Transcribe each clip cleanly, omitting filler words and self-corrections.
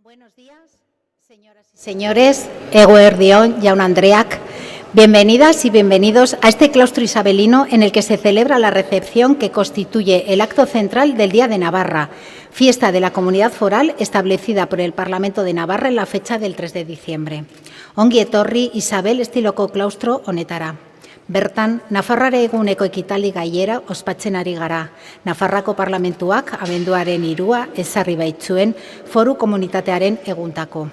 Buenos días, señoras y señores, eguerdión, jaun Andreak. Bienvenidas y bienvenidos a este claustro isabelino en el que se celebra la recepción que constituye el acto central del Día de Navarra, fiesta de la Comunidad Foral establecida por el Parlamento de Navarra en la fecha del 3 de diciembre. Ongi etorri Isabel estiloko claustro honetara. Bertan, Nafarrara eguneko ekitaldi gaiera ospatzen ari gara. Nafarrako Parlamentuak abenduaren 3 ezarri baitzuen foru komunitatearen eguntako.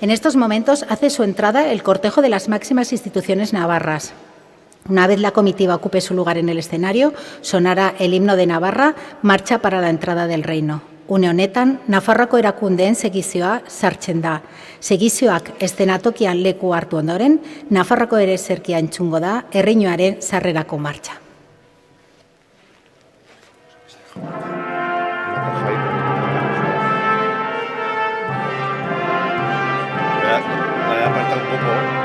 En estos momentos hace su entrada el cortejo de las máximas instituciones navarras. Una vez la comitiva ocupe su lugar en el escenario, sonará el himno de Navarra, marcha para la entrada del reino. Une honetan, Nafarrako erakundeen segizioa sartzen da. Segizioak eszenatokian leku hartu ondoren, Nafarrako ereserkia entzungo da erreinuaren sarrerako martxa. Voy a apartar un poco.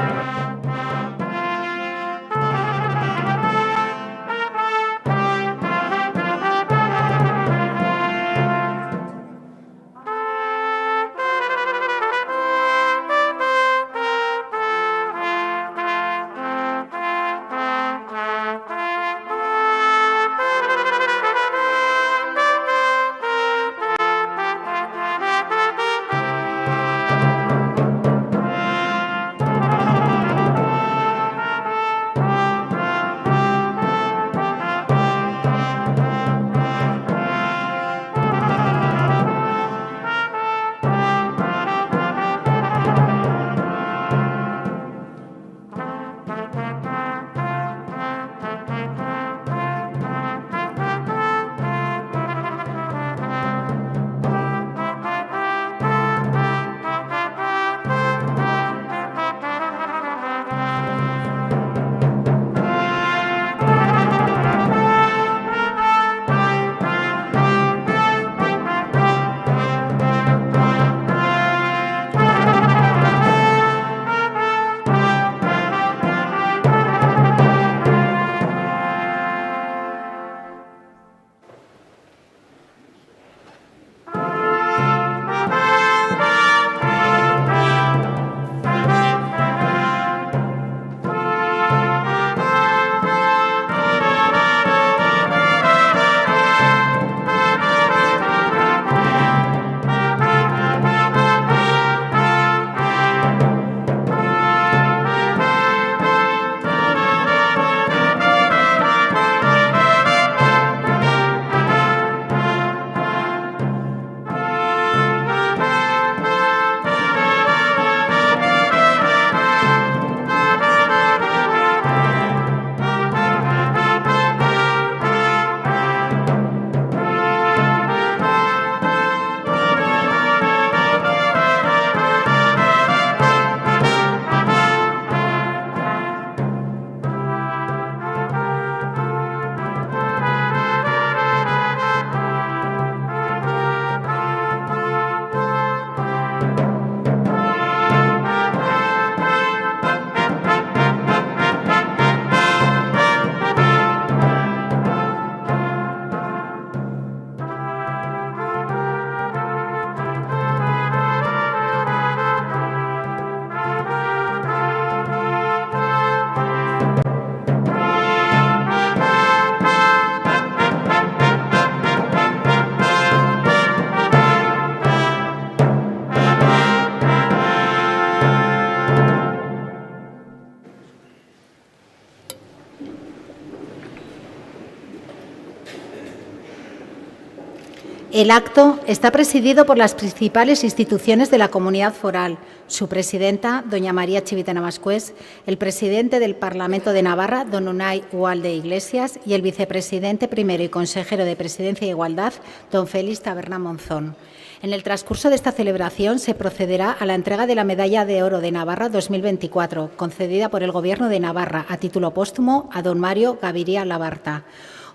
El acto está presidido por las principales instituciones de la comunidad foral, su presidenta, doña María Chivitana Mascués, el presidente del Parlamento de Navarra, don Unai Ugalde Iglesias, y el vicepresidente primero y consejero de Presidencia e Igualdad, don Félix Taberna Monzón. En el transcurso de esta celebración se procederá a la entrega de la Medalla de Oro de Navarra 2024, concedida por el Gobierno de Navarra a título póstumo a don Mario Gaviria Labarta.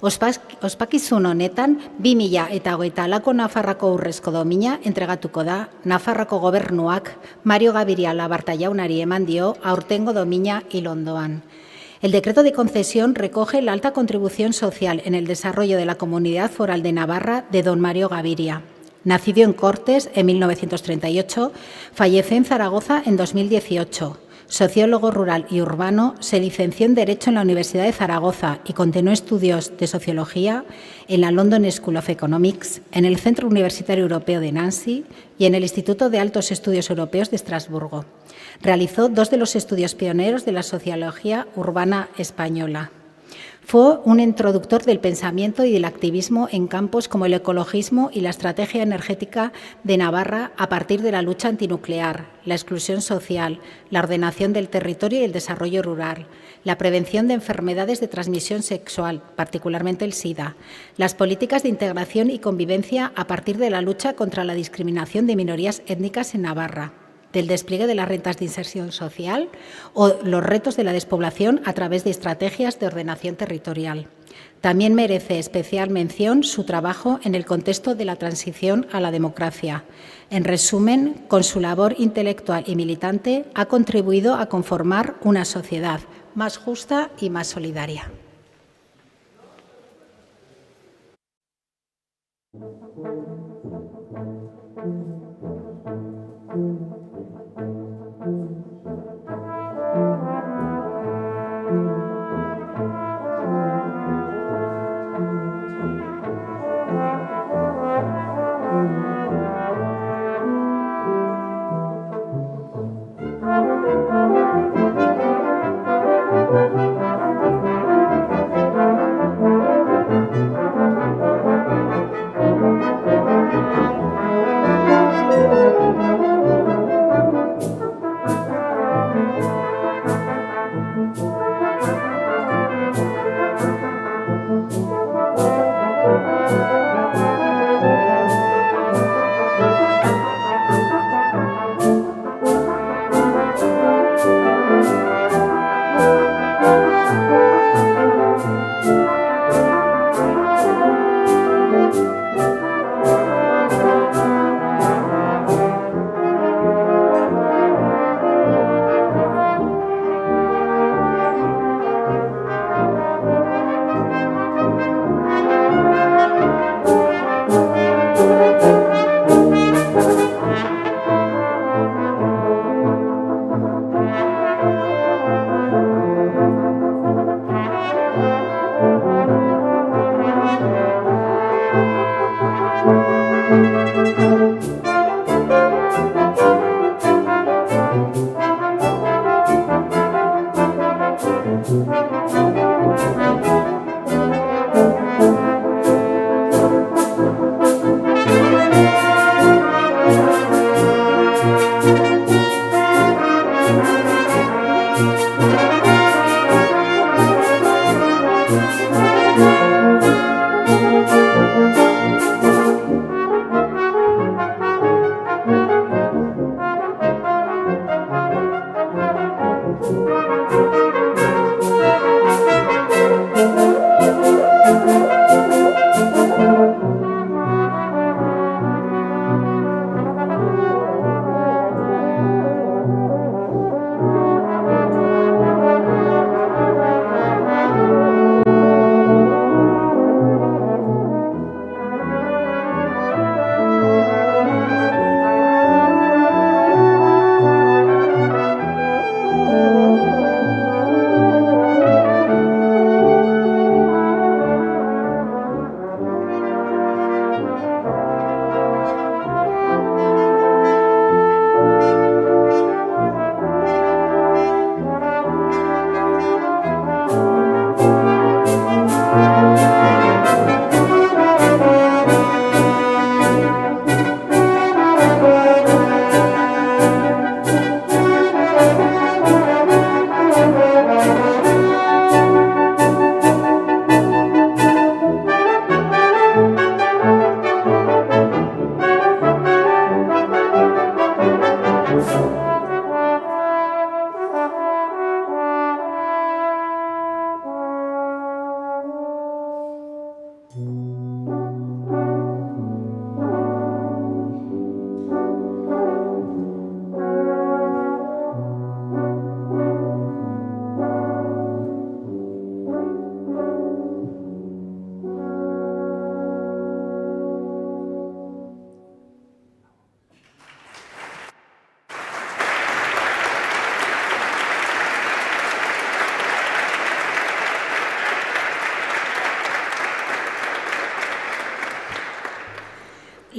Ospakizun honetan, 2024ko Nafarrako urrezko domina entregatuko da, Nafarrako gobernuak Mario Gaviria Labarta jaunari eman dio aurtengo domina hilondoan. El decreto de concesión recoge la alta contribución social en el desarrollo de la Comunidad Foral de Navarra de don Mario Gaviria. Nacido en Cortes en 1938, falleció en Zaragoza en 2018. Sociólogo rural y urbano, se licenció en Derecho en la Universidad de Zaragoza y continuó estudios de Sociología en la London School of Economics, en el Centro Universitario Europeo de Nancy y en el Instituto de Altos Estudios Europeos de Estrasburgo. Realizó 2 de los estudios pioneros de la sociología urbana española. Fue un introductor del pensamiento y del activismo en campos como el ecologismo y la estrategia energética de Navarra a partir de la lucha antinuclear, la exclusión social, la ordenación del territorio y el desarrollo rural, la prevención de enfermedades de transmisión sexual, particularmente el SIDA, las políticas de integración y convivencia a partir de la lucha contra la discriminación de minorías étnicas en Navarra, del despliegue de las rentas de inserción social o los retos de la despoblación a través de estrategias de ordenación territorial. También merece especial mención su trabajo en el contexto de la transición a la democracia. En resumen, con su labor intelectual y militante ha contribuido a conformar una sociedad más justa y más solidaria.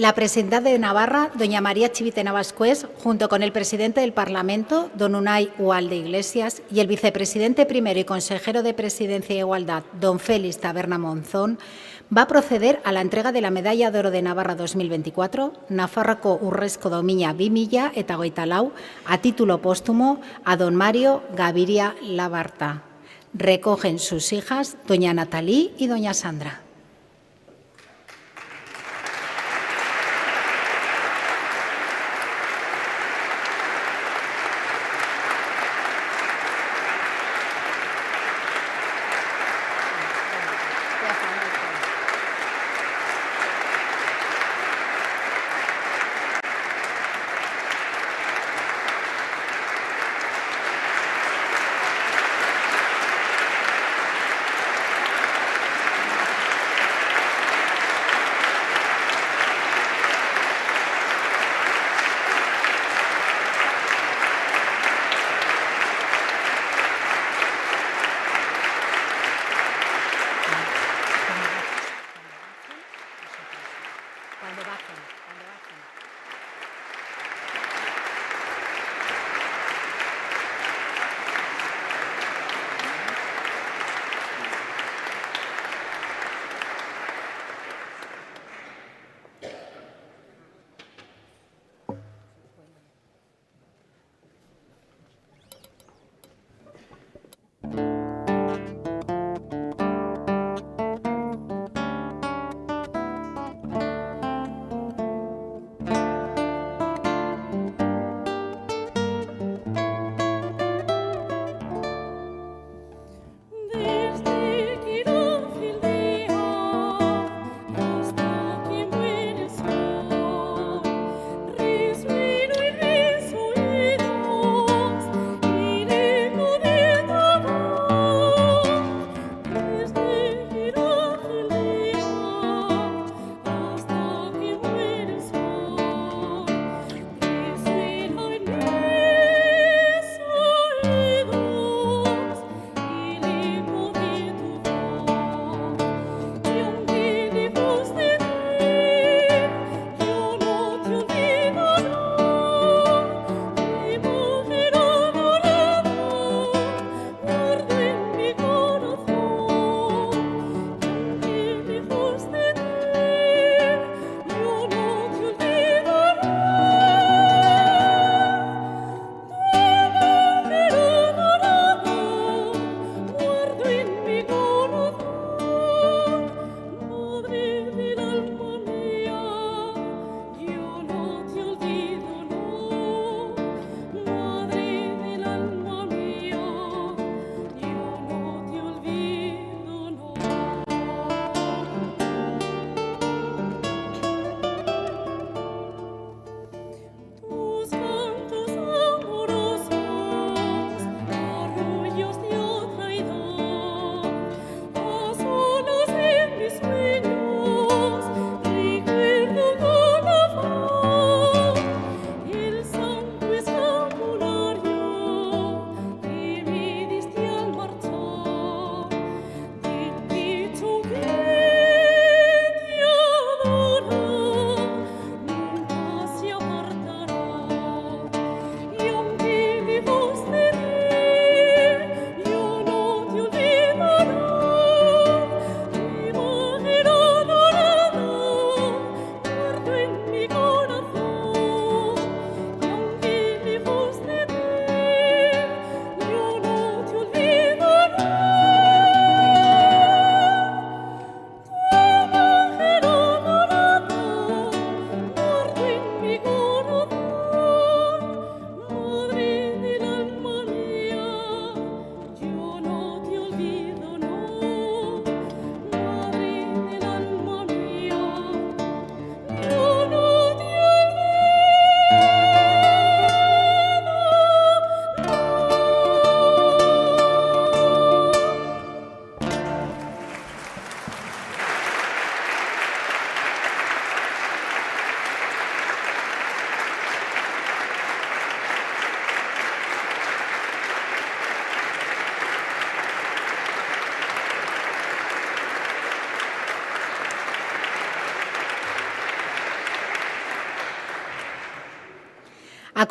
La presidenta de Navarra, doña María Chivite Navascués, junto con el presidente del Parlamento, don Unai Ualde Iglesias, y el vicepresidente primero y consejero de Presidencia e Igualdad, don Félix Taberna Monzón, va a proceder a la entrega de la Medalla de Oro de Navarra 2024, Nafarroako Urrezko Domina 2000 eta 24, a título póstumo a don Mario Gaviria Labarta. Recogen sus hijas, doña Natalí y doña Sandra.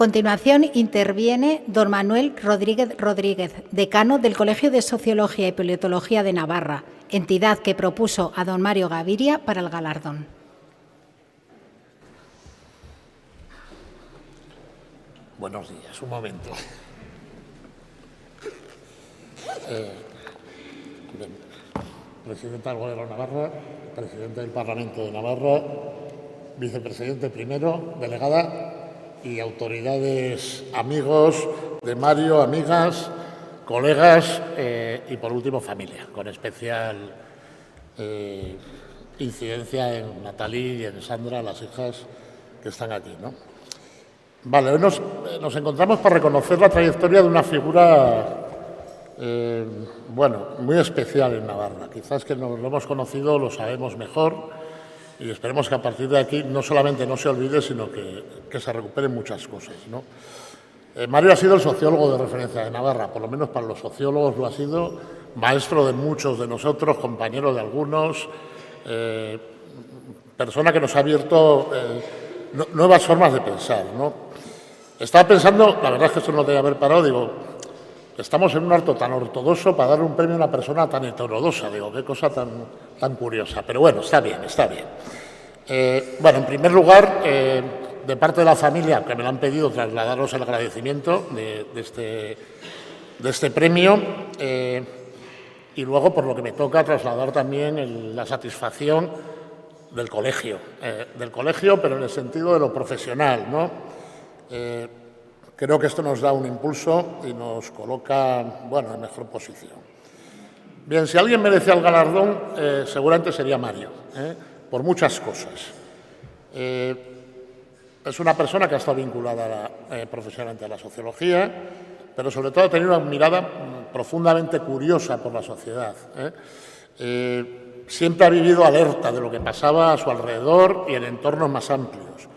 continuación interviene don Manuel Rodríguez, decano del Colegio de Sociología y Politología de Navarra, entidad que propuso a don Mario Gaviria para el galardón. Buenos días, un momento. Presidenta del Gobierno de Navarra, presidente del Parlamento de Navarra, vicepresidente primero, delegada y autoridades, amigos de Mario, amigas, colegas y, por último, familia, con especial incidencia en Natalie y en Sandra, las hijas que están aquí, ¿no? Vale, hoy nos encontramos para reconocer la trayectoria de una figura, bueno, muy especial en Navarra. Quizás que lo hemos conocido, lo sabemos mejor y esperemos que a partir de aquí no solamente no se olvide, sino que se recuperen muchas cosas, ¿no? Mario ha sido el sociólogo de referencia de Navarra, por lo menos para los sociólogos lo ha sido, maestro de muchos de nosotros, compañero de algunos, persona que nos ha abierto nuevas formas de pensar, ¿no? Estaba pensando, la verdad es que esto no tenía que haber parado, digo, estamos en un acto tan ortodoxo para dar un premio a una persona tan heterodoxa, digo, qué cosa tan curiosa, pero bueno, está bien, está bien. Bueno, en primer lugar, de parte de la familia, que me lo han pedido, trasladaros el agradecimiento de este premio y luego, por lo que me toca, trasladar también la satisfacción del colegio, pero en el sentido de lo profesional, ¿no? Creo que esto nos da un impulso y nos coloca, bueno, en mejor posición. Bien, si alguien merece el galardón, seguramente sería Mario, por muchas cosas. Es una persona que ha estado vinculada profesionalmente a la sociología, pero sobre todo ha tenido una mirada profundamente curiosa por la sociedad. Siempre ha vivido alerta de lo que pasaba a su alrededor y en entornos más amplios.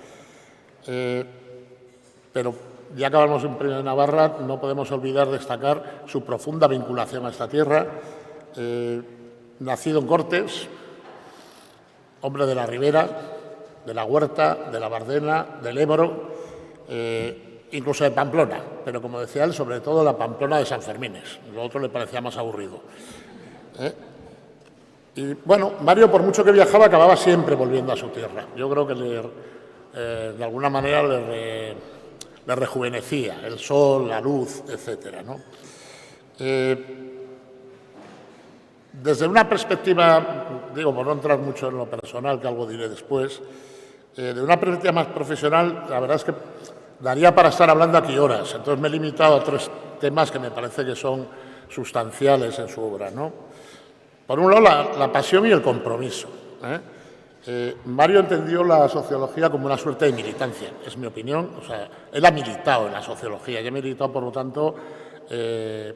Pero ya que hablamos de un premio de Navarra, no podemos olvidar destacar su profunda vinculación a esta tierra. Nacido en Cortes, hombre de la Ribera, de la Huerta, de la Bardena, del Ebro, incluso de Pamplona, pero como decía él, sobre todo la Pamplona de San Fermines. Lo otro le parecía más aburrido. Y bueno, Mario, por mucho que viajaba, acababa siempre volviendo a su tierra. Yo creo que de alguna manera le rejuvenecía el sol, la luz, etcétera, ¿no? Desde una perspectiva, digo, por no entrar mucho en lo personal, que algo diré después, de una perspectiva más profesional, la verdad es que daría para estar hablando aquí horas. Entonces me he limitado a 3 temas que me parece que son sustanciales en su obra, ¿no? Por un lado, la pasión y el compromiso. Mario entendió la sociología como una suerte de militancia, es mi opinión. O sea, él ha militado en la sociología y ha militado, por lo tanto, en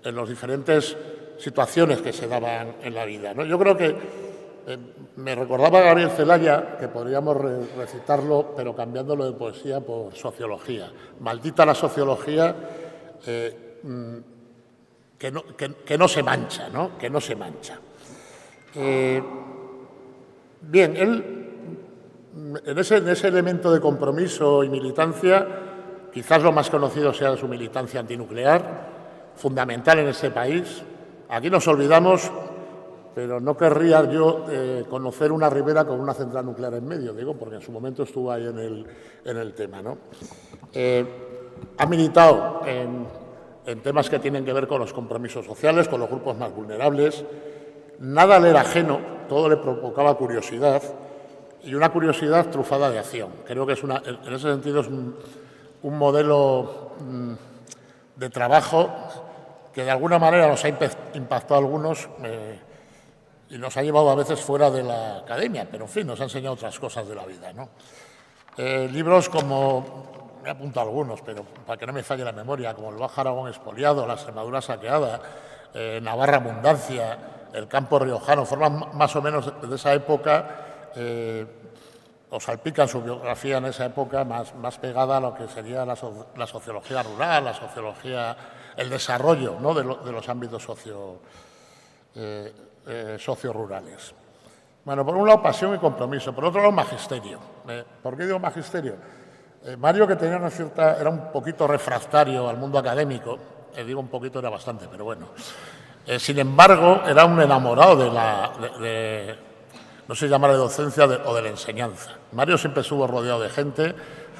las diferentes situaciones que se daban en la vida, ¿no? Yo creo que me recordaba Gabriel Celaya, que podríamos recitarlo, pero cambiándolo de poesía por sociología. Maldita la sociología que no se mancha, ¿no? Que no se mancha. Bien, él, en ese elemento de compromiso y militancia, quizás lo más conocido sea su militancia antinuclear, fundamental en este país. Aquí nos olvidamos, pero no querría yo conocer una ribera con una central nuclear en medio, digo, porque en su momento estuvo ahí en el tema, ¿no? Ha militado en temas que tienen que ver con los compromisos sociales, con los grupos más vulnerables. Nada le era ajeno, todo le provocaba curiosidad y una curiosidad trufada de acción. Creo que en ese sentido es un modelo de trabajo que de alguna manera nos ha impactado a algunos y nos ha llevado a veces fuera de la academia, pero en fin, nos ha enseñado otras cosas de la vida, ¿no? Libros como, me he apuntado algunos, pero para que no me falle la memoria, como El Bajo Aragón expoliado, La Extremadura saqueada, Navarra abundancia, El campo riojano, forman más o menos de esa época, o salpican su biografía en esa época más pegada a lo que sería la sociología rural, la sociología, el desarrollo, ¿no?, de los ámbitos socio-rurales. Bueno, por un lado pasión y compromiso, por otro lado magisterio. ¿Por qué digo magisterio? Mario, que tenía era un poquito refractario al mundo académico, digo un poquito, era bastante, pero bueno. Sin embargo, era un enamorado no sé llamar de docencia o de la enseñanza. Mario siempre estuvo rodeado de gente,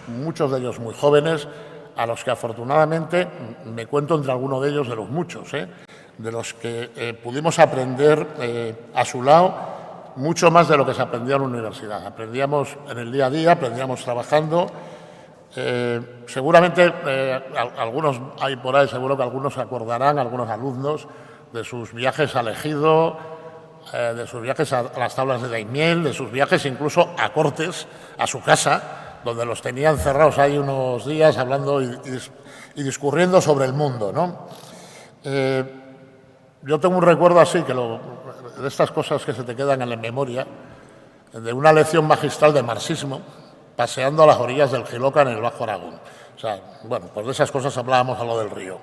muchos de ellos muy jóvenes, a los que afortunadamente me cuento entre algunos de ellos, de los muchos, de los que pudimos aprender a su lado mucho más de lo que se aprendía en la universidad. Aprendíamos en el día a día, aprendíamos trabajando. Seguramente algunos hay por ahí, seguro que algunos se acordarán, algunos alumnos, de sus viajes al Ejido, de sus viajes a las tablas de Daimiel, de sus viajes incluso a Cortes, a su casa, donde los tenía encerrados ahí unos días hablando y discurriendo sobre el mundo, ¿no? Yo tengo un recuerdo así, de estas cosas que se te quedan en la memoria, de una lección magistral de marxismo, paseando a las orillas del Jiloca en el Bajo Aragón. O sea, bueno, pues de esas cosas hablábamos a lo del río.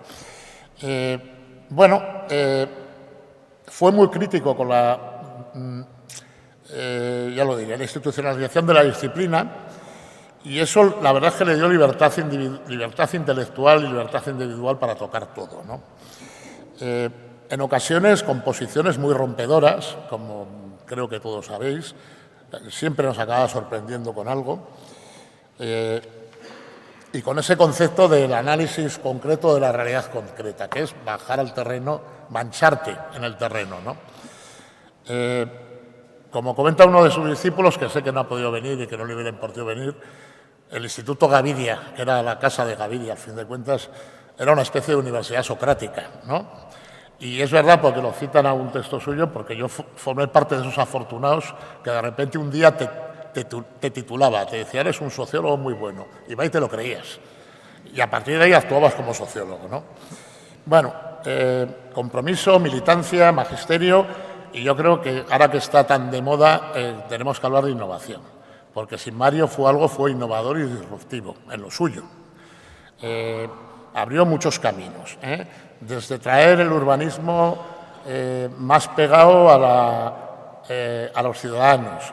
Fue muy crítico con la institucionalización de la disciplina, y eso la verdad es que le dio libertad intelectual y libertad individual para tocar todo, ¿no? En ocasiones con posiciones muy rompedoras, como creo que todos sabéis, siempre nos acaba sorprendiendo con algo, y con ese concepto del análisis concreto de la realidad concreta, que es bajar al terreno, mancharte en el terreno, ¿no? Como comenta uno de sus discípulos, que sé que no ha podido venir y que no le hubiera importado venir, el Instituto Gavidia, que era la casa de Gavidia, al fin de cuentas, era una especie de universidad socrática, ¿no? Y es verdad, porque lo citan a un texto suyo, porque yo formé parte de esos afortunados que de repente un día te titulaba, te decía, eres un sociólogo muy bueno, y va y te lo creías. Y a partir de ahí actuabas como sociólogo, ¿no? Bueno, compromiso, militancia, magisterio, y yo creo que ahora que está tan de moda tenemos que hablar de innovación, porque si Mario fue innovador y disruptivo en lo suyo. Abrió muchos caminos, desde traer el urbanismo más pegado a los ciudadanos.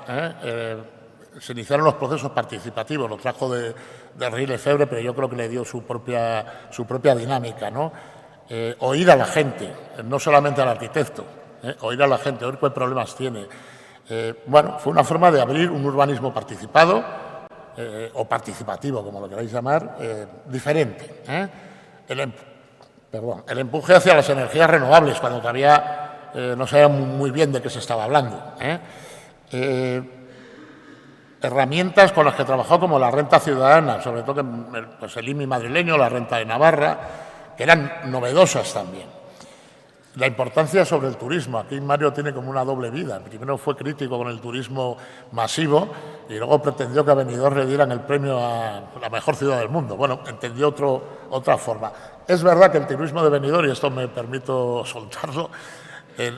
Se iniciaron los procesos participativos, lo trajo de Henri Lefebvre, pero yo creo que le dio su propia dinámica, ¿no? Oír a la gente, no solamente al arquitecto, oír a la gente, oír qué problemas tiene. Bueno, fue una forma de abrir un urbanismo participado o participativo, como lo queráis llamar, diferente. El empuje hacia las energías renovables, cuando todavía no sabía muy bien de qué se estaba hablando. Herramientas con las que trabajó, como la renta ciudadana, sobre todo pues el IMI madrileño, la renta de Navarra, que eran novedosas también. La importancia sobre el turismo. Aquí Mario tiene como una doble vida. Primero fue crítico con el turismo masivo y luego pretendió que a Benidorm le dieran el premio a la mejor ciudad del mundo. Bueno, entendió otra forma. Es verdad que el turismo de Benidorm, y esto me permito soltarlo,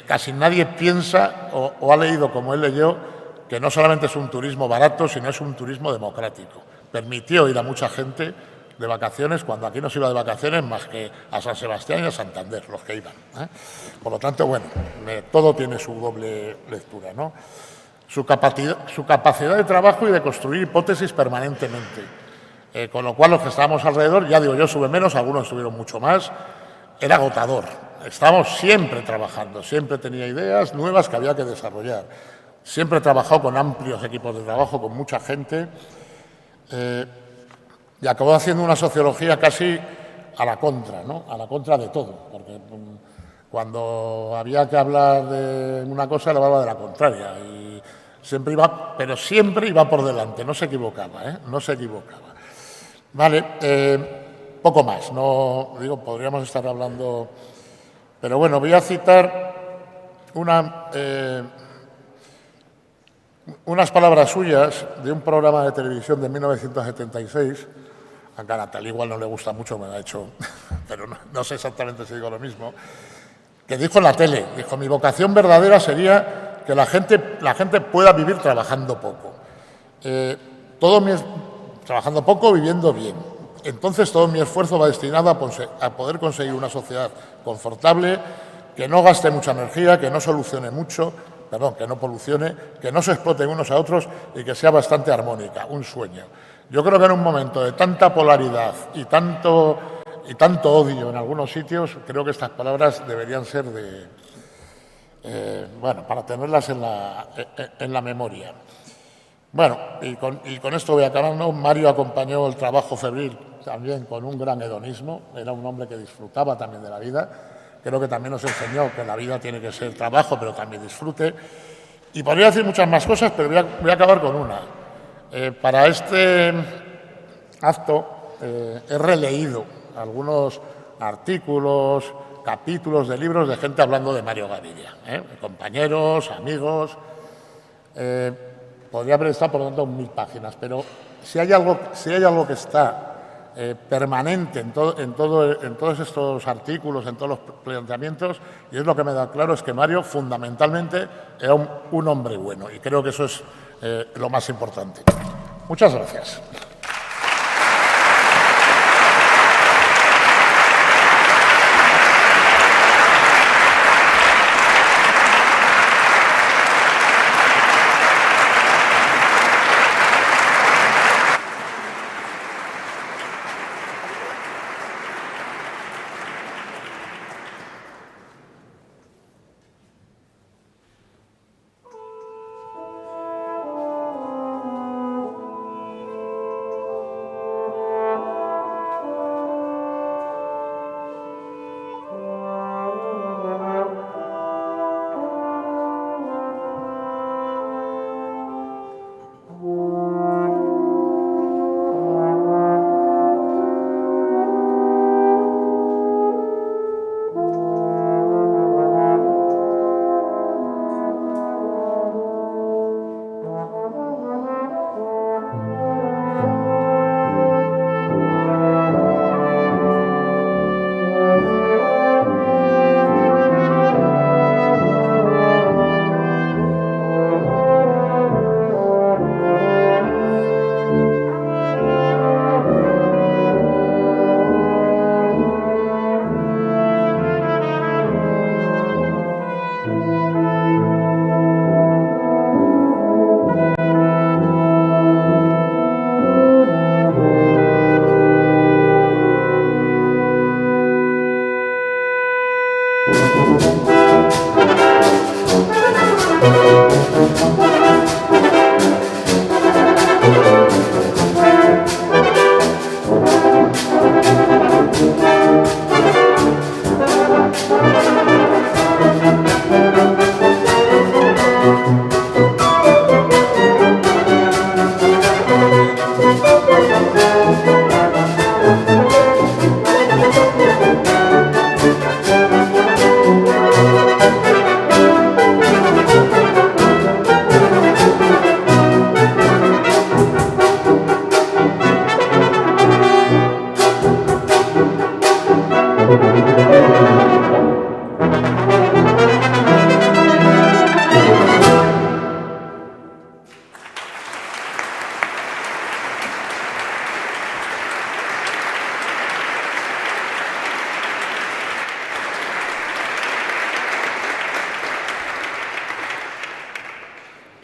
casi nadie piensa o ha leído como él leyó, que no solamente es un turismo barato, sino es un turismo democrático. Permitió ir a mucha gente de vacaciones, cuando aquí no se iba de vacaciones más que a San Sebastián y a Santander, los que iban. Por lo tanto, bueno, todo tiene su doble lectura, ¿no? Su capacidad de trabajo y de construir hipótesis permanentemente. Con lo cual, los que estábamos alrededor, ya digo yo, sube menos, algunos subieron mucho más, era agotador. Estábamos siempre trabajando, siempre tenía ideas nuevas que había que desarrollar. Siempre he trabajado con amplios equipos de trabajo, con mucha gente, y acabó haciendo una sociología casi a la contra, ¿no? A la contra de todo, porque cuando había que hablar de una cosa, le hablaba de la contraria, y siempre iba por delante, no se equivocaba, no se equivocaba. Vale, poco más, no digo, podríamos estar hablando, pero bueno, voy a citar unas palabras suyas de un programa de televisión de 1976, aunque a Natalia igual no le gusta mucho, me lo ha hecho, pero no sé exactamente si digo lo mismo, que dijo en la tele, dijo, mi vocación verdadera sería que la gente pueda vivir trabajando poco. Trabajando poco, viviendo bien. Entonces todo mi esfuerzo va destinado a poder conseguir una sociedad confortable, que no gaste mucha energía, que no polucione, que no se exploten unos a otros y que sea bastante armónica, un sueño. Yo creo que en un momento de tanta polaridad y tanto odio en algunos sitios, creo que estas palabras deberían ser para tenerlas en la memoria. Bueno, y con esto voy acabando. Mario acompañó el trabajo febril también con un gran hedonismo. Era un hombre que disfrutaba también de la vida. Creo que también nos enseñó que la vida tiene que ser trabajo, pero también disfrute. Y podría decir muchas más cosas, pero voy a acabar con una. Para este acto he releído algunos artículos, capítulos de libros de gente hablando de Mario Gaviria, compañeros, amigos. Podría haber estado, por lo tanto, 1000 páginas, pero si hay algo que está permanente en todos estos artículos, en todos los planteamientos, y es lo que me da claro, es que Mario fundamentalmente era un hombre bueno, y creo que eso es lo más importante. Muchas gracias.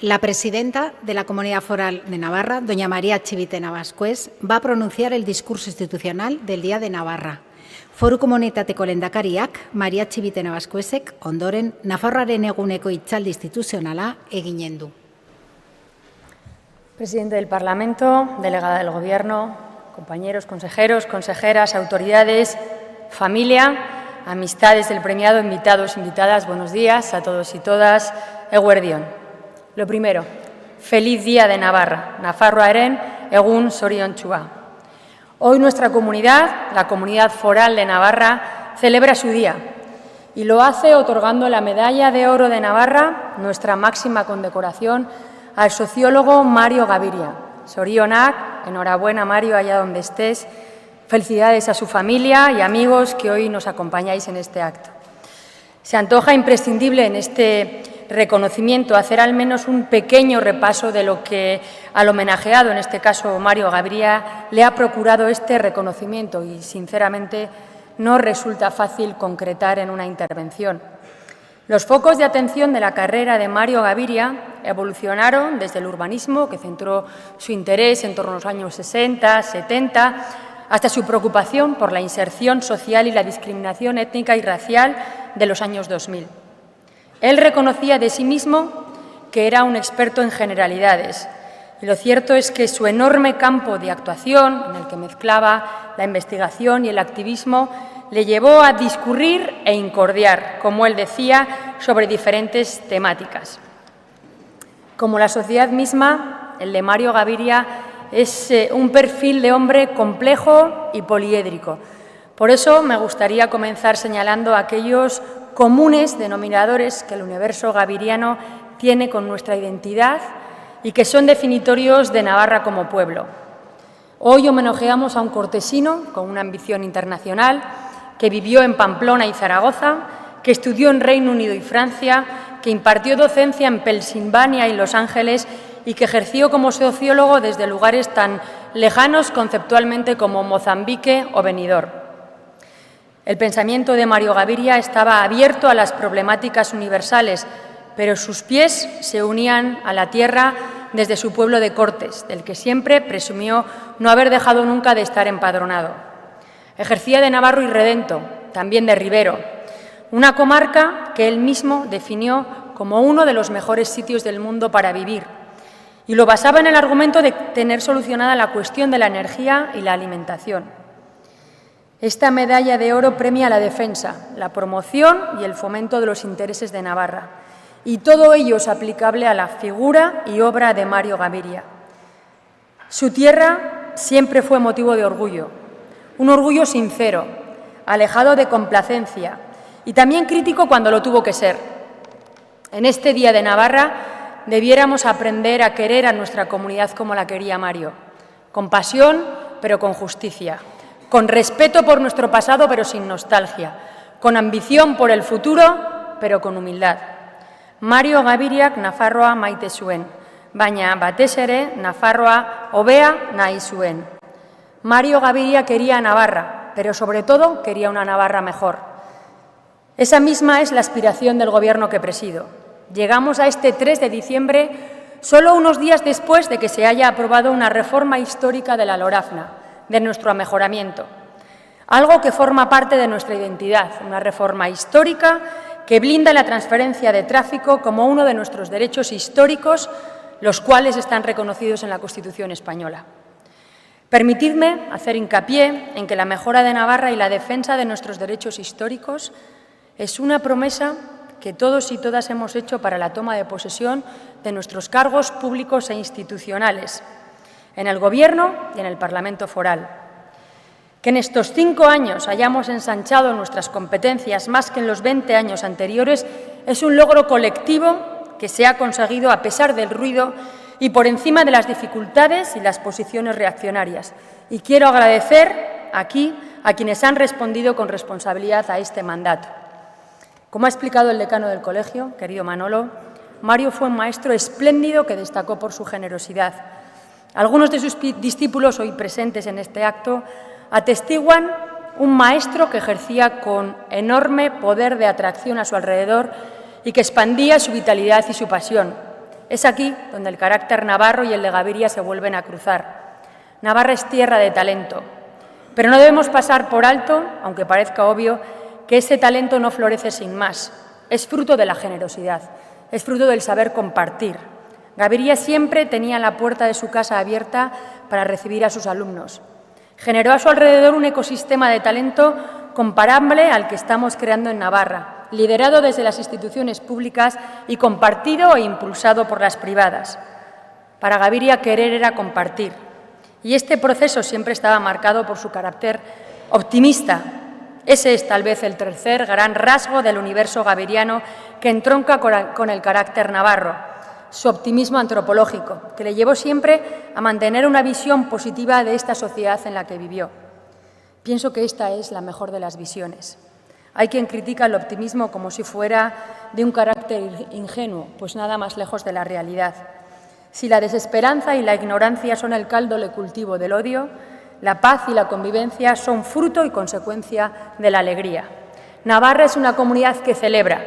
La presidenta de la Comunidad Foral de Navarra, doña María Txibite Navascués, va a pronunciar el discurso institucional del Día de Navarra. Foru Komunitateko lehendakariak, María Txibite Navascuések, ondoren, Nafarroaren eguneko hitzaldi instituzionala eginen du. Presidente del Parlamento, delegada del Gobierno, compañeros, consejeros, consejeras, autoridades, familia, amistades del premiado, invitados, invitadas, buenos días a todos y todas, eguerdion. Lo primero, feliz Día de Navarra, Nafarroaren egun zoriontsua. Hoy nuestra comunidad, la Comunidad Foral de Navarra, celebra su día y lo hace otorgando la Medalla de Oro de Navarra, nuestra máxima condecoración, al sociólogo Mario Gaviria. Zorionak, enhorabuena Mario, allá donde estés. Felicidades a su familia y amigos que hoy nos acompañáis en este acto. Se antoja imprescindible en este reconocimiento hacer al menos un pequeño repaso de lo que al homenajeado, en este caso Mario Gaviria, le ha procurado este reconocimiento y, sinceramente, no resulta fácil concretar en una intervención. Los focos de atención de la carrera de Mario Gaviria evolucionaron desde el urbanismo, que centró su interés en torno a los años 60, 70, hasta su preocupación por la inserción social y la discriminación étnica y racial de los años 2000. Él reconocía de sí mismo que era un experto en generalidades, y lo cierto es que su enorme campo de actuación, en el que mezclaba la investigación y el activismo, le llevó a discurrir e incordiar, como él decía, sobre diferentes temáticas. Como la sociedad misma, el de Mario Gaviria es un perfil de hombre complejo y poliédrico. Por eso me gustaría comenzar señalando aquellos comunes denominadores que el universo gaviriano tiene con nuestra identidad y que son definitorios de Navarra como pueblo. Hoy homenajeamos a un cortesino con una ambición internacional que vivió en Pamplona y Zaragoza, que estudió en Reino Unido y Francia, que impartió docencia en Pensilvania y Los Ángeles y que ejerció como sociólogo desde lugares tan lejanos conceptualmente como Mozambique o Benidorm. El pensamiento de Mario Gaviria estaba abierto a las problemáticas universales, pero sus pies se unían a la tierra desde su pueblo de Cortes, del que siempre presumió no haber dejado nunca de estar empadronado. Ejercía de navarro y redento, también de ribero, una comarca que él mismo definió como uno de los mejores sitios del mundo para vivir, y lo basaba en el argumento de tener solucionada la cuestión de la energía y la alimentación. Esta medalla de oro premia la defensa, la promoción y el fomento de los intereses de Navarra, y todo ello es aplicable a la figura y obra de Mario Gaviria. Su tierra siempre fue motivo de orgullo, un orgullo sincero, alejado de complacencia y también crítico cuando lo tuvo que ser. En este Día de Navarra debiéramos aprender a querer a nuestra comunidad como la quería Mario, con pasión pero con justicia, con respeto por nuestro pasado pero sin nostalgia, con ambición por el futuro pero con humildad. Mario Gaviriak Nafarroa maite zuen, baina batez ere Nafarroa hobea nahi zuen. Mario Gaviria quería Navarra, pero sobre todo quería una Navarra mejor. Esa misma es la aspiración del Gobierno que presido. Llegamos a este 3 de diciembre solo unos días después de que se haya aprobado una reforma histórica de la LORAFNA, de nuestro amejoramiento, algo que forma parte de nuestra identidad, una reforma histórica que blinda la transferencia de tráfico como uno de nuestros derechos históricos, los cuales están reconocidos en la Constitución española. Permitidme hacer hincapié en que la mejora de Navarra y la defensa de nuestros derechos históricos es una promesa que todos y todas hemos hecho para la toma de posesión de nuestros cargos públicos e institucionales, en el Gobierno y en el Parlamento foral. Que en estos 5 años hayamos ensanchado nuestras competencias más que en los 20 años anteriores es un logro colectivo que se ha conseguido a pesar del ruido y por encima de las dificultades y las posiciones reaccionarias. Y quiero agradecer aquí a quienes han respondido con responsabilidad a este mandato. Como ha explicado el decano del colegio, querido Manolo, Mario fue un maestro espléndido que destacó por su generosidad. Algunos de sus discípulos hoy presentes en este acto atestiguan un maestro que ejercía con enorme poder de atracción a su alrededor y que expandía su vitalidad y su pasión. Es aquí donde el carácter navarro y el de Gaviria se vuelven a cruzar. Navarra es tierra de talento, pero no debemos pasar por alto, aunque parezca obvio, que ese talento no florece sin más. Es fruto de la generosidad, es fruto del saber compartir. Gaviria siempre tenía la puerta de su casa abierta para recibir a sus alumnos. Generó a su alrededor un ecosistema de talento comparable al que estamos creando en Navarra, liderado desde las instituciones públicas y compartido e impulsado por las privadas. Para Gaviria querer era compartir, y este proceso siempre estaba marcado por su carácter optimista. Ese es tal vez el tercer gran rasgo del universo gaviriano que entronca con el carácter navarro, su optimismo antropológico, que le llevó siempre a mantener una visión positiva de esta sociedad en la que vivió. Pienso que esta es la mejor de las visiones. Hay quien critica el optimismo como si fuera de un carácter ingenuo, pues nada más lejos de la realidad. Si la desesperanza y la ignorancia son el caldo de cultivo del odio, la paz y la convivencia son fruto y consecuencia de la alegría. Navarra es una comunidad que celebra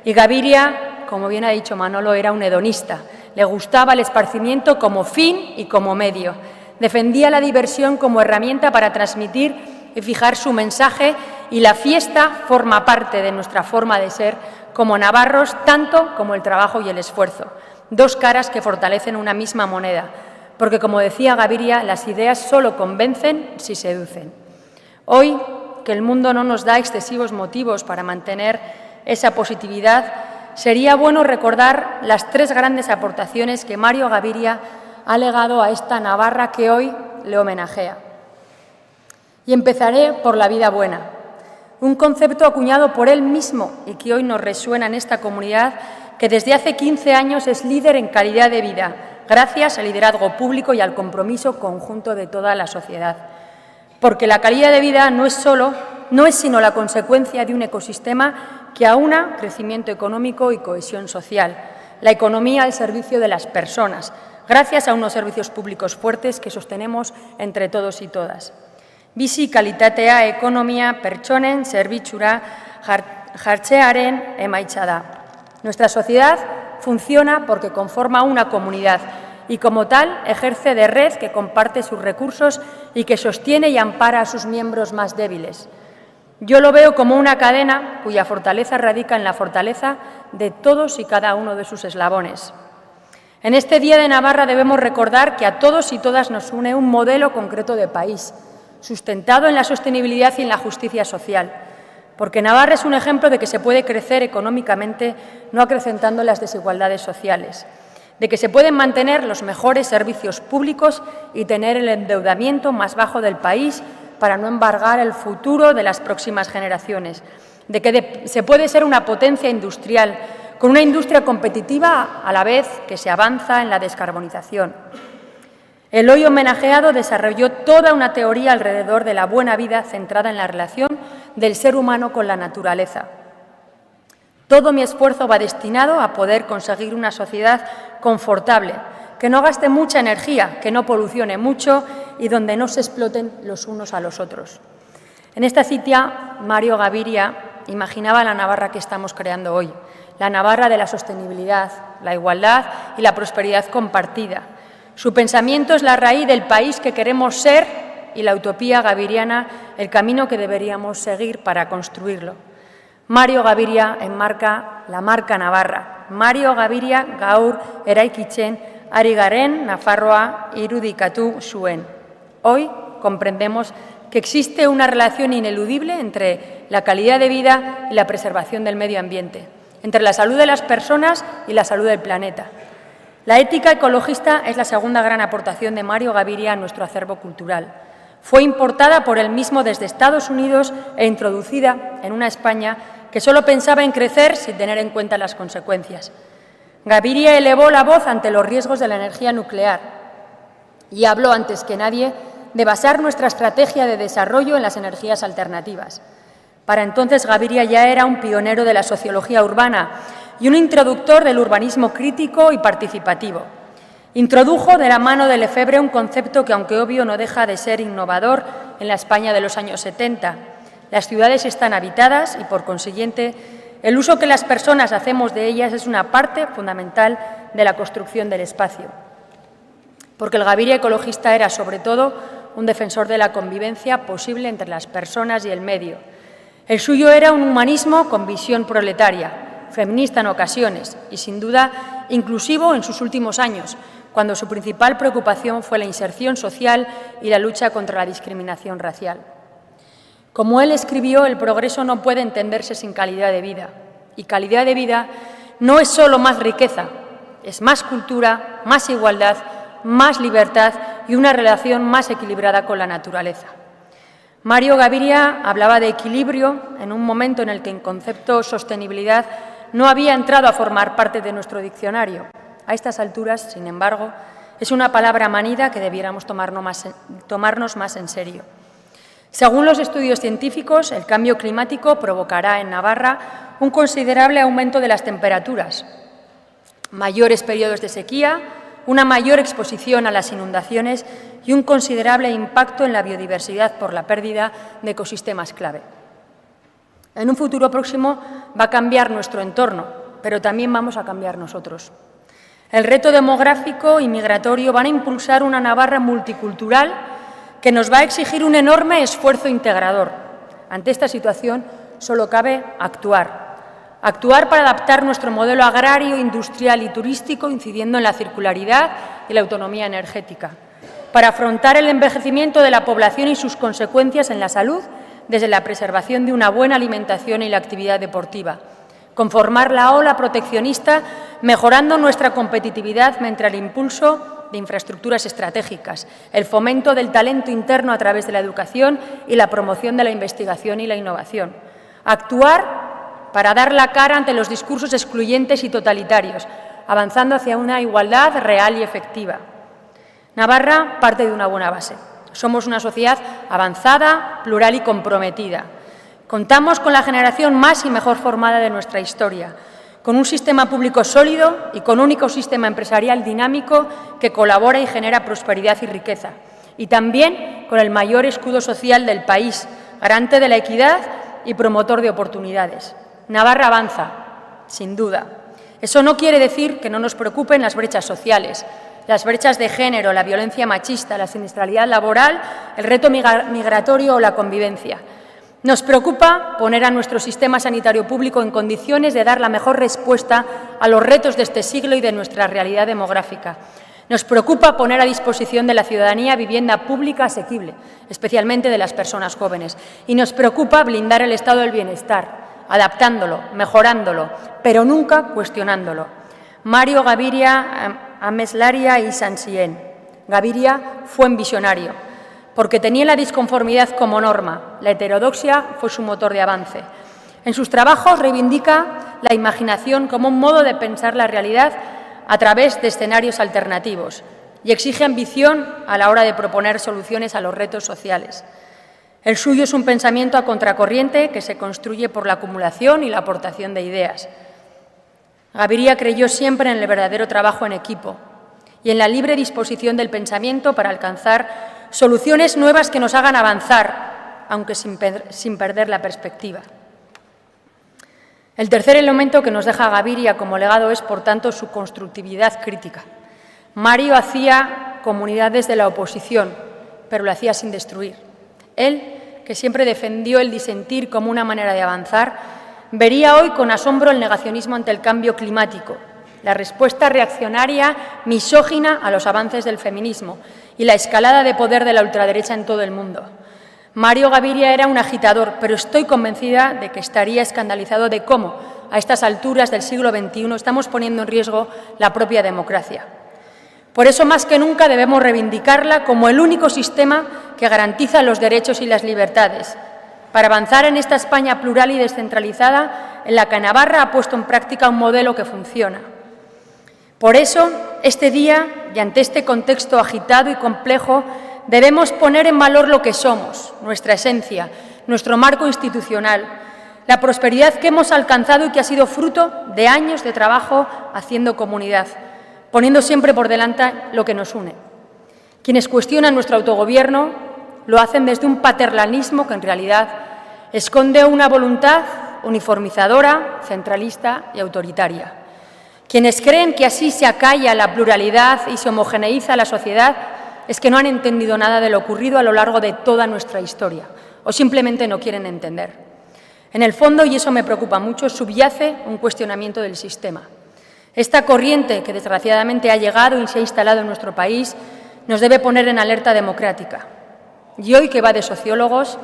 y Gaviria, como bien ha dicho Manolo, era un hedonista. Le gustaba el esparcimiento como fin y como medio. Defendía la diversión como herramienta para transmitir y fijar su mensaje, y la fiesta forma parte de nuestra forma de ser como navarros, tanto como el trabajo y el esfuerzo. Dos caras que fortalecen una misma moneda, porque, como decía Gaviria, las ideas solo convencen si seducen. Hoy, que el mundo no nos da excesivos motivos para mantener esa positividad, sería bueno recordar las tres grandes aportaciones que Mario Gaviria ha legado a esta Navarra que hoy le homenajea. Y empezaré por la vida buena, un concepto acuñado por él mismo y que hoy nos resuena en esta comunidad, que desde hace 15 años es líder en calidad de vida, gracias al liderazgo público y al compromiso conjunto de toda la sociedad. Porque la calidad de vida no es sino la consecuencia de un ecosistema que aúna crecimiento económico y cohesión social, la economía al servicio de las personas, gracias a unos servicios públicos fuertes que sostenemos entre todos y todas. Bizi kalitatea ekonomia pertsonen zerbitzura jartzearen emaitza da. Nuestra sociedad funciona porque conforma una comunidad y, como tal, ejerce de red que comparte sus recursos y que sostiene y ampara a sus miembros más débiles. Yo lo veo como una cadena cuya fortaleza radica en la fortaleza de todos y cada uno de sus eslabones. En este Día de Navarra debemos recordar que a todos y todas nos une un modelo concreto de país, sustentado en la sostenibilidad y en la justicia social, porque Navarra es un ejemplo de que se puede crecer económicamente no acrecentando las desigualdades sociales, de que se pueden mantener los mejores servicios públicos y tener el endeudamiento más bajo del país para no embargar el futuro de las próximas generaciones, de que se puede ser una potencia industrial, con una industria competitiva a la vez que se avanza en la descarbonización. El hoy homenajeado desarrolló toda una teoría alrededor de la buena vida centrada en la relación del ser humano con la naturaleza. Todo mi esfuerzo va destinado a poder conseguir una sociedad confortable, que no gaste mucha energía, que no polucione mucho y donde no se exploten los unos a los otros. En esta cita, Mario Gaviria imaginaba la Navarra que estamos creando hoy, la Navarra de la sostenibilidad, la igualdad y la prosperidad compartida. Su pensamiento es la raíz del país que queremos ser y la utopía gaviriana, el camino que deberíamos seguir para construirlo. Mario Gaviria enmarca la marca Navarra. Mario Gaviria gaur eraikitzen ari garen Nafarroa irudikatu zuen. Hoy comprendemos que existe una relación ineludible entre la calidad de vida y la preservación del medio ambiente, entre la salud de las personas y la salud del planeta. La ética ecologista es la segunda gran aportación de Mario Gaviria a nuestro acervo cultural. Fue importada por él mismo desde Estados Unidos e introducida en una España que solo pensaba en crecer sin tener en cuenta las consecuencias. Gaviria elevó la voz ante los riesgos de la energía nuclear y habló antes que nadie de basar nuestra estrategia de desarrollo en las energías alternativas. Para entonces Gaviria ya era un pionero de la sociología urbana y un introductor del urbanismo crítico y participativo. Introdujo de la mano de Lefebvre un concepto que, aunque obvio, no deja de ser innovador en la España de los años 70. Las ciudades están habitadas y, por consiguiente, el uso que las personas hacemos de ellas es una parte fundamental de la construcción del espacio. Porque el Gaviria ecologista era, sobre todo, un defensor de la convivencia posible entre las personas y el medio. El suyo era un humanismo con visión proletaria, feminista en ocasiones y, sin duda, inclusivo en sus últimos años, cuando su principal preocupación fue la inserción social y la lucha contra la discriminación racial. Como él escribió, el progreso no puede entenderse sin calidad de vida. Y calidad de vida no es solo más riqueza, es más cultura, más igualdad, más libertad y una relación más equilibrada con la naturaleza. Mario Gaviria hablaba de equilibrio en un momento en el que el concepto sostenibilidad no había entrado a formar parte de nuestro diccionario. A estas alturas, sin embargo, es una palabra manida que debiéramos tomarnos más en serio. Según los estudios científicos, el cambio climático provocará en Navarra un considerable aumento de las temperaturas, mayores periodos de sequía, una mayor exposición a las inundaciones y un considerable impacto en la biodiversidad por la pérdida de ecosistemas clave. En un futuro próximo va a cambiar nuestro entorno, pero también vamos a cambiar nosotros. El reto demográfico y migratorio van a impulsar una Navarra multicultural que nos va a exigir un enorme esfuerzo integrador. Ante esta situación solo cabe actuar. Actuar para adaptar nuestro modelo agrario, industrial y turístico, incidiendo en la circularidad y la autonomía energética. Para afrontar el envejecimiento de la población y sus consecuencias en la salud, desde la preservación de una buena alimentación y la actividad deportiva. Conformar la ola proteccionista, mejorando nuestra competitividad mediante el impulso de infraestructuras estratégicas, el fomento del talento interno a través de la educación y la promoción de la investigación y la innovación. Actuar para dar la cara ante los discursos excluyentes y totalitarios, avanzando hacia una igualdad real y efectiva. Navarra parte de una buena base. Somos una sociedad avanzada, plural y comprometida. Contamos con la generación más y mejor formada de nuestra historia, con un sistema público sólido y con un ecosistema empresarial dinámico que colabora y genera prosperidad y riqueza. Y también con el mayor escudo social del país, garante de la equidad y promotor de oportunidades. Navarra avanza, sin duda. Eso no quiere decir que no nos preocupen las brechas sociales, las brechas de género, la violencia machista, la siniestralidad laboral, el reto migratorio o la convivencia. Nos preocupa poner a nuestro sistema sanitario público en condiciones de dar la mejor respuesta a los retos de este siglo y de nuestra realidad demográfica. Nos preocupa poner a disposición de la ciudadanía vivienda pública asequible, especialmente de las personas jóvenes. Y nos preocupa blindar el estado del bienestar, adaptándolo, mejorándolo, pero nunca cuestionándolo. Mario Gaviria, Ameslaria y Sansien. Gaviria fue un visionario, porque tenía la disconformidad como norma. La heterodoxia fue su motor de avance. En sus trabajos reivindica la imaginación como un modo de pensar la realidad a través de escenarios alternativos y exige ambición a la hora de proponer soluciones a los retos sociales. El suyo es un pensamiento a contracorriente que se construye por la acumulación y la aportación de ideas. Gaviria creyó siempre en el verdadero trabajo en equipo y en la libre disposición del pensamiento para alcanzar soluciones nuevas que nos hagan avanzar, aunque sin perder la perspectiva. El tercer elemento que nos deja Gaviria como legado es, por tanto, su constructividad crítica. Mario hacía comunidad desde la oposición, pero lo hacía sin destruir. Él, que siempre defendió el disentir como una manera de avanzar, vería hoy con asombro el negacionismo ante el cambio climático, la respuesta reaccionaria, misógina a los avances del feminismo y la escalada de poder de la ultraderecha en todo el mundo. Mario Gaviria era un agitador, pero estoy convencida de que estaría escandalizado de cómo, a estas alturas del siglo XXI, estamos poniendo en riesgo la propia democracia. Por eso, más que nunca, debemos reivindicarla como el único sistema que garantiza los derechos y las libertades, para avanzar en esta España plural y descentralizada, en la que Navarra ha puesto en práctica un modelo que funciona. Por eso, este día, y ante este contexto agitado y complejo, debemos poner en valor lo que somos, nuestra esencia, nuestro marco institucional, la prosperidad que hemos alcanzado y que ha sido fruto de años de trabajo haciendo comunidad, poniendo siempre por delante lo que nos une. Quienes cuestionan nuestro autogobierno lo hacen desde un paternalismo que en realidad esconde una voluntad uniformizadora, centralista y autoritaria. Quienes creen que así se acalla la pluralidad y se homogeneiza la sociedad es que no han entendido nada de lo ocurrido a lo largo de toda nuestra historia o simplemente no quieren entender. En el fondo, y eso me preocupa mucho, subyace un cuestionamiento del sistema. Esta corriente que desgraciadamente ha llegado y se ha instalado en nuestro país nos debe poner en alerta democrática. Y hoy, que va de sociólogos,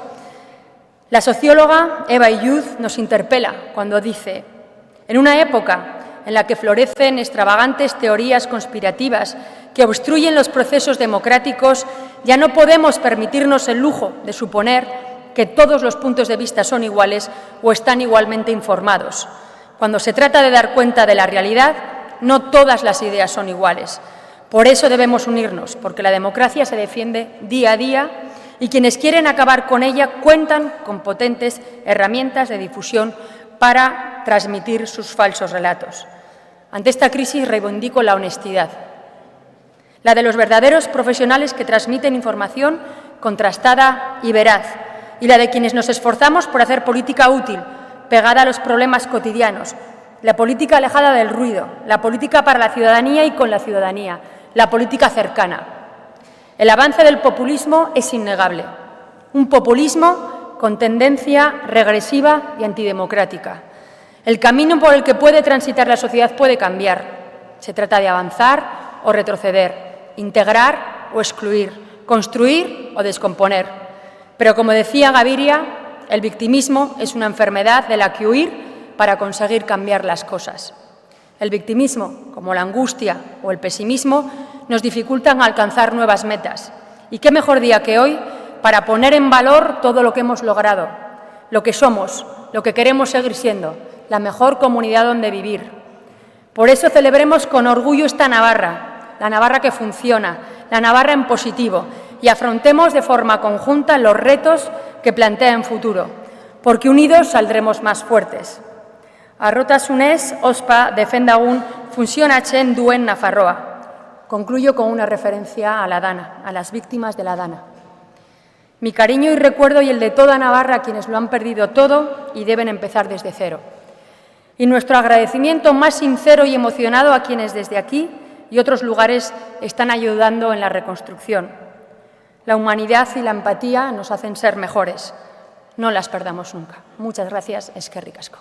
la socióloga Eva Illuz nos interpela cuando dice: en una época en la que florecen extravagantes teorías conspirativas que obstruyen los procesos democráticos, ya no podemos permitirnos el lujo de suponer que todos los puntos de vista son iguales o están igualmente informados. Cuando se trata de dar cuenta de la realidad, no todas las ideas son iguales. Por eso debemos unirnos, porque la democracia se defiende día a día y quienes quieren acabar con ella cuentan con potentes herramientas de difusión para transmitir sus falsos relatos. Ante esta crisis reivindico la honestidad, la de los verdaderos profesionales que transmiten información contrastada y veraz, y la de quienes nos esforzamos por hacer política útil, pegada a los problemas cotidianos, la política alejada del ruido, la política para la ciudadanía y con la ciudadanía, la política cercana. El avance del populismo es innegable, un populismo con tendencia regresiva y antidemocrática. El camino por el que puede transitar la sociedad puede cambiar. Se trata de avanzar o retroceder, integrar o excluir, construir o descomponer. Pero, como decía Gaviria, el victimismo es una enfermedad de la que huir para conseguir cambiar las cosas. El victimismo, como la angustia o el pesimismo, nos dificultan alcanzar nuevas metas. Y qué mejor día que hoy para poner en valor todo lo que hemos logrado, lo que somos, lo que queremos seguir siendo, la mejor comunidad donde vivir. Por eso celebremos con orgullo esta Navarra, la Navarra que funciona, la Navarra en positivo, y afrontemos de forma conjunta los retos que plantea en futuro, porque unidos saldremos más fuertes. Arrotasunez, ospa, defendagun, funtzionatzen duen Nafarroa. Concluyo con una referencia a la Dana, a las víctimas de la Dana. Mi cariño y recuerdo y el de toda Navarra a quienes lo han perdido todo y deben empezar desde cero. Y nuestro agradecimiento más sincero y emocionado a quienes desde aquí y otros lugares están ayudando en la reconstrucción. La humanidad y la empatía nos hacen ser mejores. No las perdamos nunca. Muchas gracias. Eskerrik asko.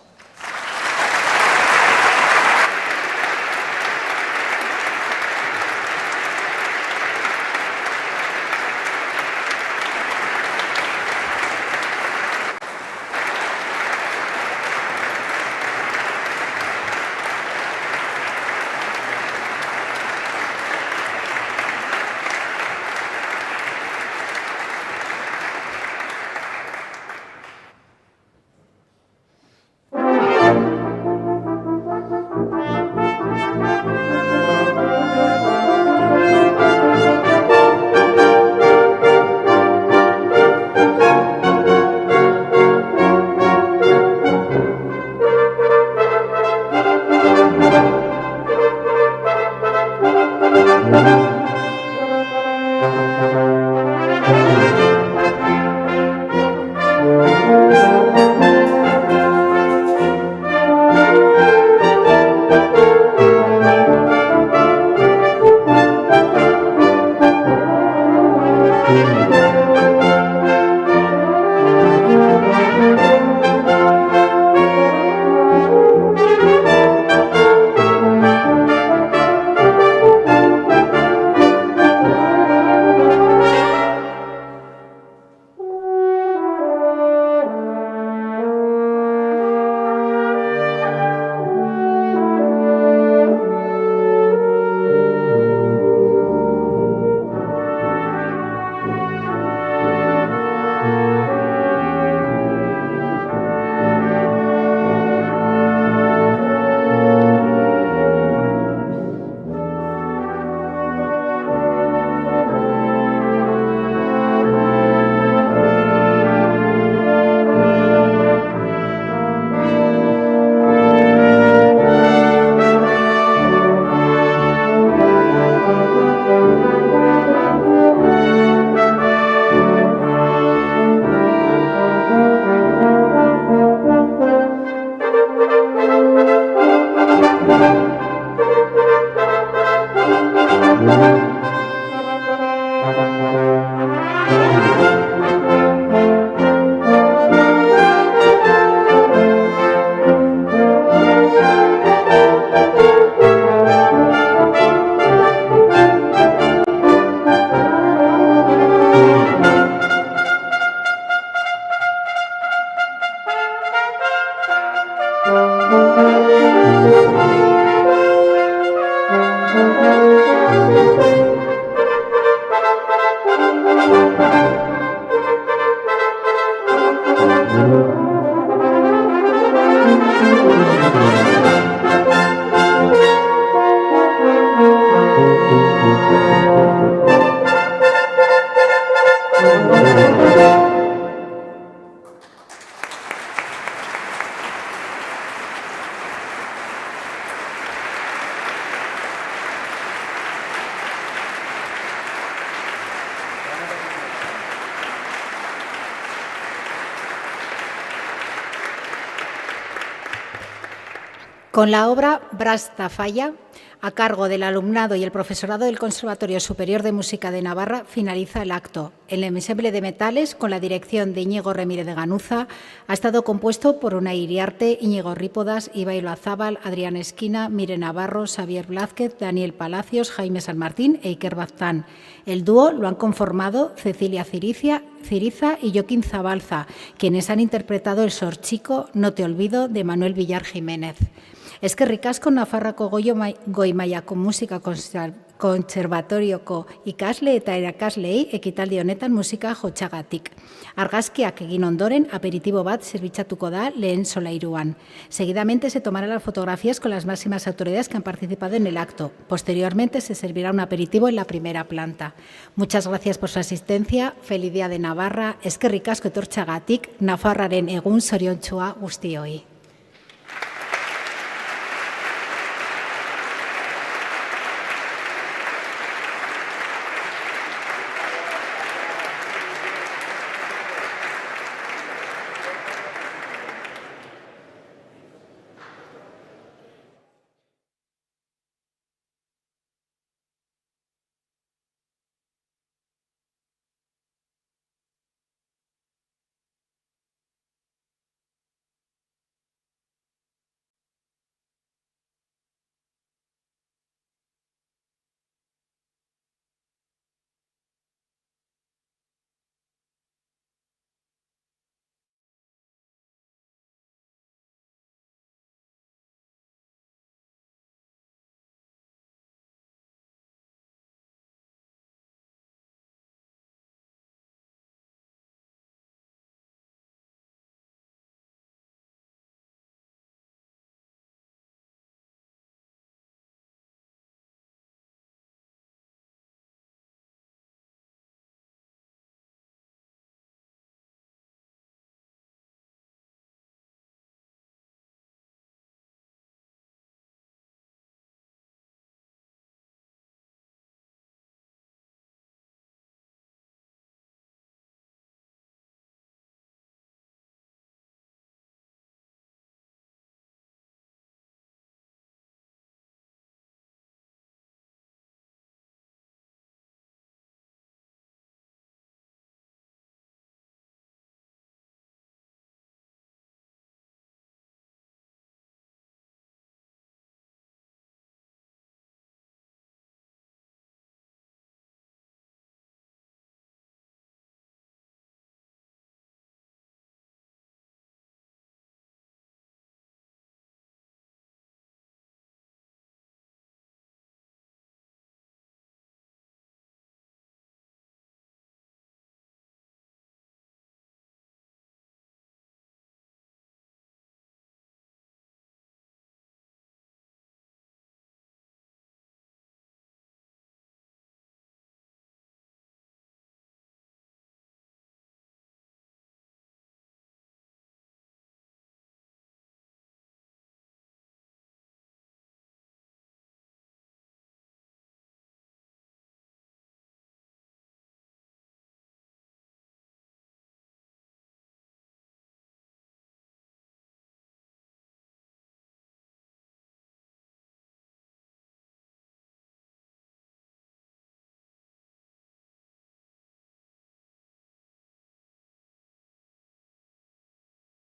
Con la obra Brastafaya, a cargo del alumnado y el profesorado del Conservatorio Superior de Música de Navarra, finaliza el acto. El ensemble de metales, con la dirección de Íñigo Remírez de Ganuza, ha estado compuesto por Unai Iriarte, Íñigo Rípodas, Ibai Loazábal, Adrián Esquina, Mire Navarro, Xavier Blázquez, Daniel Palacios, Jaime San Martín e Iker Baztán. El dúo lo han conformado Cecilia Ciriza y Joaquín Zabalza, quienes han interpretado el Sorchico, No te olvido, de Manuel Villar Jiménez. Eskerrik asko Nafarroako goi mailako musika kontserbatorioko ikasle eta erakasleei ekitaldi honetan musika jotzagatik. Argazkiak egin ondoren, aperitibo bat zerbitzatuko da lehen solairuan. Seguidamente se tomarán las fotografías con las máximas autoridades que han participado en el acto. Posteriormente se servirá un aperitivo en la primera planta. Muchas gracias por su asistencia. Feliz Día de Navarra. Eskerrik asko etortzagatik, Nafarraren egun zoriontsua guztioi.